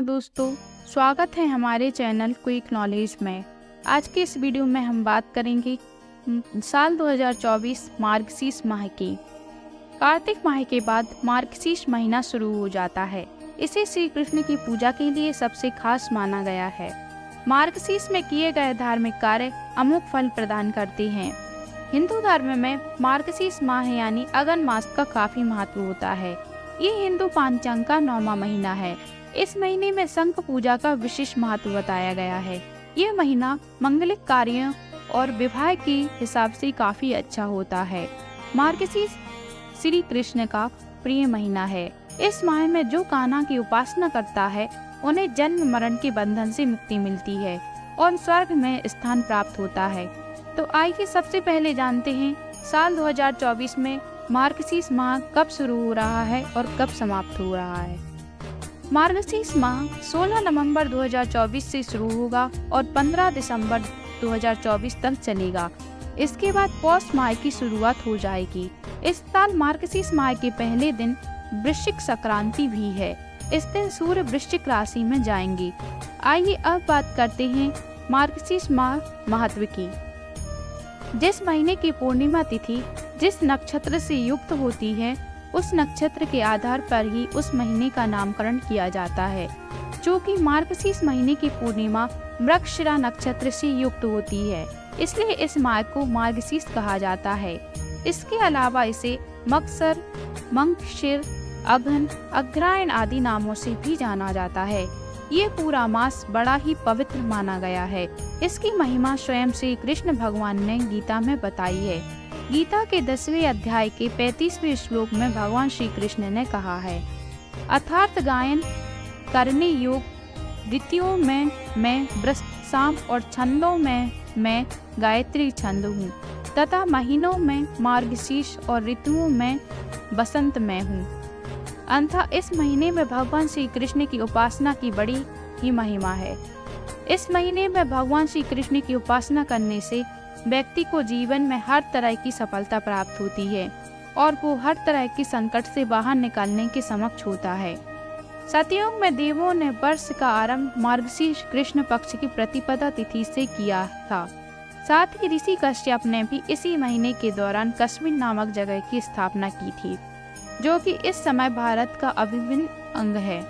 दोस्तों, स्वागत है हमारे चैनल क्विक नॉलेज में। आज के इस वीडियो में हम बात करेंगे साल 2024 मार्गशीर्ष माह की। कार्तिक माह के बाद मार्गशीर्ष महीना शुरू हो जाता है। इसे श्री कृष्ण की पूजा के लिए सबसे खास माना गया है। मार्गशीर्ष में किए गए धार्मिक कार्य अमोघ फल प्रदान करते हैं। हिंदू धर्म में मार्गशीर्ष माह यानी अगन मास का काफी महत्व होता है। ये हिंदू पंचांग का 9वां महीना है। इस महीने में शंख पूजा का विशेष महत्व बताया गया है। ये महीना मंगलिक कार्यों और विवाह के हिसाब से काफी अच्छा होता है। मार्गशीर्ष श्री कृष्ण का प्रिय महीना है। इस माह में जो कान्हा की उपासना करता है उन्हें जन्म मरण के बंधन से मुक्ति मिलती है और स्वर्ग में स्थान प्राप्त होता है। तो आइए सबसे पहले जानते हैं साल 2024 में मार्गशीर्ष माह कब शुरू हो रहा है और कब समाप्त हो रहा है। मार्गशीर्ष माह 16 नवंबर 2024 से शुरू होगा और 15 दिसंबर 2024 तक चलेगा। इसके बाद पौष माह की शुरुआत हो जाएगी। इस साल मार्गशीर्ष माह के पहले दिन वृश्चिक संक्रांति भी है। इस दिन सूर्य वृश्चिक राशि में जाएंगे। आइए अब बात करते हैं मार्गशीर्ष माह महत्व की। जिस महीने की पूर्णिमा तिथि जिस नक्षत्र से युक्त होती है उस नक्षत्र के आधार पर ही उस महीने का नामकरण किया जाता है। जो कि मार्गशीर्ष महीने की पूर्णिमा मृगशिरा नक्षत्र से युक्त होती है, इसलिए इस माह को मार्गशीर्ष कहा जाता है। इसके अलावा इसे मगसर, मंगशिर, अघन, अग्रहायण आदि नामों से भी जाना जाता है। ये पूरा मास बड़ा ही पवित्र माना गया है। इसकी महिमा स्वयं श्री कृष्ण भगवान ने गीता में बताई है। गीता के 10वें अध्याय के 35वें श्लोक में भगवान श्री कृष्ण ने कहा है, अर्थात गायन करने योग ऋतुओं में मैं वृष शाम और छंदों में मैं गायत्री छंद हूँ तथा महीनों में मार्गशीर्ष और ऋतुओं में बसंत में हूँ। अतः इस महीने में भगवान श्री कृष्ण की उपासना की बड़ी ही महिमा है। इस महीने में भगवान श्री कृष्ण की उपासना करने से व्यक्ति को जीवन में हर तरह की सफलता प्राप्त होती है और वो हर तरह के संकट से बाहर निकलने के समक्ष होता है। सतयुग में देवों ने वर्ष का आरंभ मार्गशीर्ष कृष्ण पक्ष की प्रतिपदा तिथि से किया था। साथ ही ऋषि कश्यप ने भी इसी महीने के दौरान कश्मीर नामक जगह की स्थापना की थी, जो कि इस समय भारत का अभिन्न अंग है।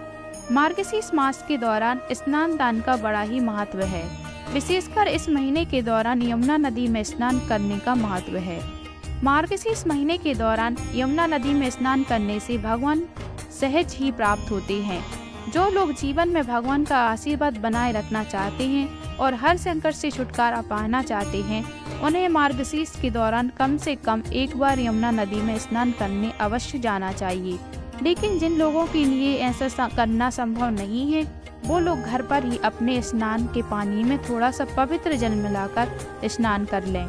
मार्गशीर्ष मास के दौरान स्नान दान का बड़ा ही महत्व है। विशेषकर इस महीने के दौरान यमुना नदी में स्नान करने का महत्व है। मार्गशीर्ष महीने के दौरान यमुना नदी में स्नान करने से भगवान सहज ही प्राप्त होते हैं। जो लोग जीवन में भगवान का आशीर्वाद बनाए रखना चाहते हैं और हर संकट से छुटकारा पाना चाहते हैं, उन्हें मार्गशीर्ष के दौरान कम से कम एक बार यमुना नदी में स्नान करने अवश्य जाना चाहिए। लेकिन जिन लोगों के लिए ऐसा करना संभव नहीं है, वो लोग घर पर ही अपने स्नान के पानी में थोड़ा सा पवित्र जल मिलाकर स्नान कर लें।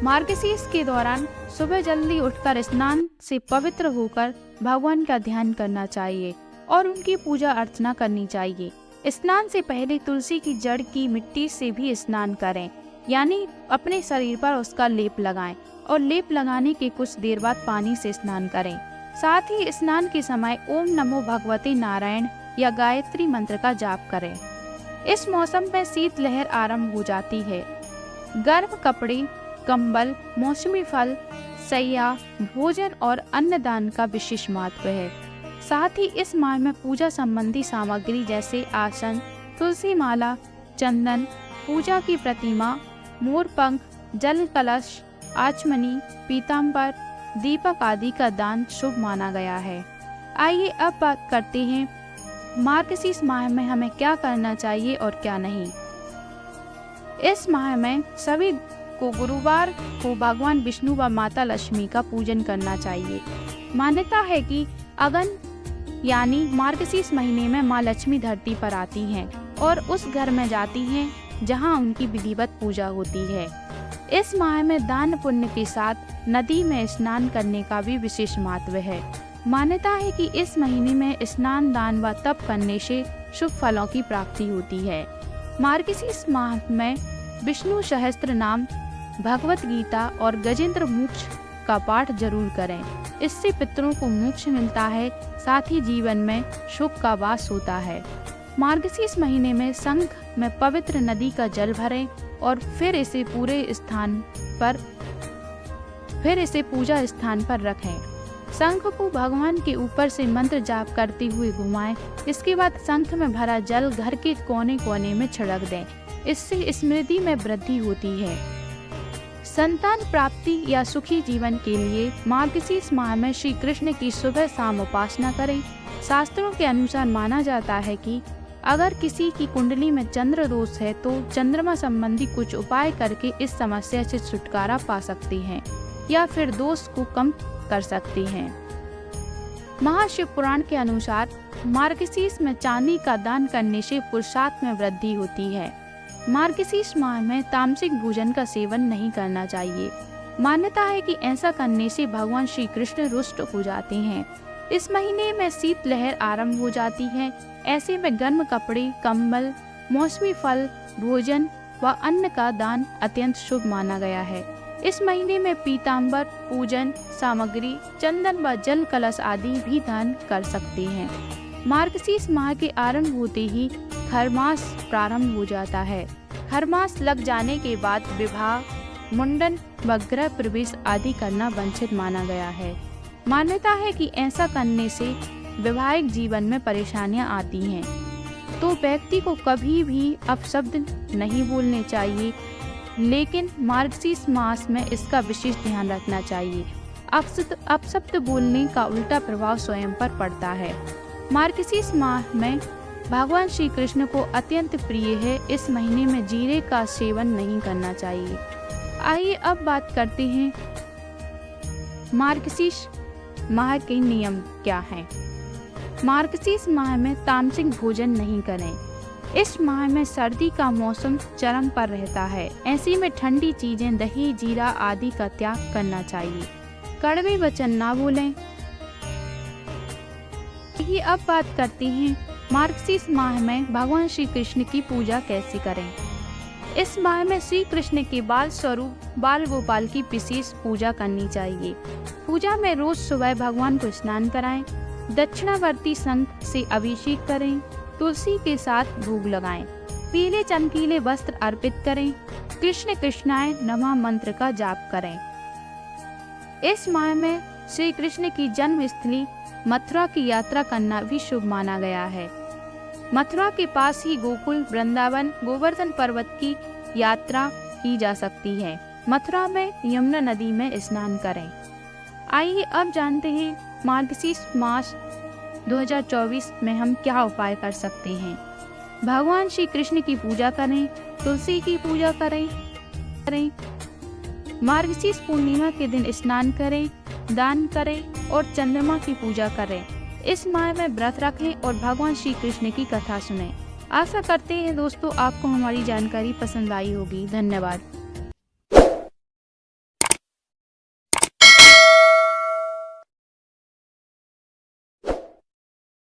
मार्गशीर्ष के दौरान सुबह जल्दी उठकर स्नान से पवित्र होकर भगवान का ध्यान करना चाहिए और उनकी पूजा अर्चना करनी चाहिए। स्नान से पहले तुलसी की जड़ की मिट्टी से भी स्नान करें, यानी अपने शरीर पर उसका लेप लगाएं और लेप लगाने के कुछ देर बाद पानी से स्नान करें। साथ ही स्नान के समय ओम नमो भगवते नारायण या गायत्री मंत्र का जाप करें। इस मौसम में शीतलहर आरंभ हो जाती है। गर्म कपड़े, कंबल, मौसमी फल, सैया, भोजन और अन्नदान का विशेष महत्व है। साथ ही इस माह में पूजा संबंधी सामग्री जैसे आसन, तुलसी माला, चंदन, पूजा की प्रतिमा, मोरपंख, जल कलश, आचमनी, पीताम्बर, दीपक आदि का दान शुभ माना गया है। आइए अब बात करते हैं मार्गशीर्ष माह में हमें क्या करना चाहिए और क्या नहीं। इस माह में सभी को गुरुवार को भगवान विष्णु व माता लक्ष्मी का पूजन करना चाहिए। मान्यता है कि अगन यानी मार्गशीर्ष महीने में माँ लक्ष्मी धरती पर आती हैं और उस घर में जाती हैं जहां उनकी विधिवत पूजा होती है। इस माह में दान पुण्य के साथ नदी में स्नान करने का भी विशेष महत्व है। मान्यता है कि इस महीने में स्नान, दान व तप करने से शुभ फलों की प्राप्ति होती है। मार्गशीर्ष माह में विष्णु सहस्त्र नाम, भगवत गीता और गजेंद्र मोक्ष का पाठ जरूर करें। इससे पितरों को मोक्ष मिलता है, साथ ही जीवन में सुख का वास होता है। मार्गशीर्ष महीने में शंख में पवित्र नदी का जल भरें और फिर इसे पूजा स्थान पर रखें। शंख को भगवान के ऊपर से मंत्र जाप करते हुए घुमाएं। इसके बाद शंख में भरा जल घर के कोने कोने में छिड़क दें। इससे स्मृति में वृद्धि होती है। संतान प्राप्ति या सुखी जीवन के लिए मार्गशीर्ष माह में श्री कृष्ण की सुबह शाम उपासना करें। शास्त्रों के अनुसार माना जाता है कि अगर किसी की कुंडली में चंद्र दोष है तो चंद्रमा संबंधी कुछ उपाय करके इस समस्या से छुटकारा पा सकती हैं या फिर दोष को कम कर सकती हैं। महाशिव पुराण के अनुसार मार्गशीर्ष में चांदी का दान करने से पुरुषार्थ में वृद्धि होती है। मार्गशीर्ष माह में तामसिक भोजन का सेवन नहीं करना चाहिए। मान्यता है कि ऐसा करने से भगवान श्री कृष्ण रुष्ट हो जाते हैं। इस महीने में शीतलहर आरंभ हो जाती है। ऐसे में गर्म कपड़े, कंबल, मौसमी फल, भोजन व अन्न का दान अत्यंत शुभ माना गया है। इस महीने में पीताम्बर, पूजन सामग्री, चंदन व जल कलश आदि भी दान कर सकते हैं। मार्गशीर्ष माह के आरंभ होते ही खरमास प्रारंभ हो जाता है। खरमास लग जाने के बाद विवाह, मुंडन व गृह प्रवेश आदि करना वांछित माना गया है। मान्यता है कि ऐसा करने से वैवाहिक जीवन में परेशानियां आती हैं, तो व्यक्ति को कभी भी अपशब्द नहीं बोलने चाहिए, लेकिन मार्गशीर्ष मास में इसका विशेष ध्यान रखना चाहिए। अपशब्द बोलने का उल्टा प्रभाव स्वयं पर पड़ता है। मार्गशीर्ष माह में भगवान श्री कृष्ण को अत्यंत प्रिय है। इस महीने में जीरे का सेवन नहीं करना चाहिए। आइए अब बात करते हैं मार्गशीर्ष माह के नियम क्या हैं। मार्गशीर्ष माह में तामसिक भोजन नहीं करें। इस माह में सर्दी का मौसम चरम पर रहता है। ऐसे में ठंडी चीजें, दही, जीरा आदि का त्याग करना चाहिए। कड़वे वचन ना बोलें। ये अब बात करते हैं मार्गशीर्ष माह में भगवान श्री कृष्ण की पूजा कैसे करें। इस माह में श्री कृष्ण के बाल स्वरूप बाल गोपाल की विशेष पूजा करनी चाहिए। पूजा में रोज सुबह भगवान को स्नान कराएं, दक्षिणावर्ती शंख से अभिषेक करें, तुलसी के साथ भोग लगाएं, पीले चमकीले वस्त्र अर्पित करें, कृष्ण कृष्णाय नमः मंत्र का जाप करें। इस माह में श्री कृष्ण की जन्म स्थली मथुरा की यात्रा करना भी शुभ माना गया है। मथुरा के पास ही गोकुल, वृंदावन, गोवर्धन पर्वत की यात्रा की जा सकती है। मथुरा में यमुना नदी में स्नान करें। आइए अब जानते हैं मार्गशीर्ष मास 2024 में हम क्या उपाय कर सकते हैं। भगवान श्री कृष्ण की पूजा करें, तुलसी की पूजा करें, मार्गशीर्ष पूर्णिमा के दिन स्नान करें, दान करें और चंद्रमा की पूजा करें। इस माह में व्रत रखें और भगवान श्री कृष्ण की कथा सुनें। आशा करते हैं दोस्तों आपको हमारी जानकारी पसंद आई होगी। धन्यवाद।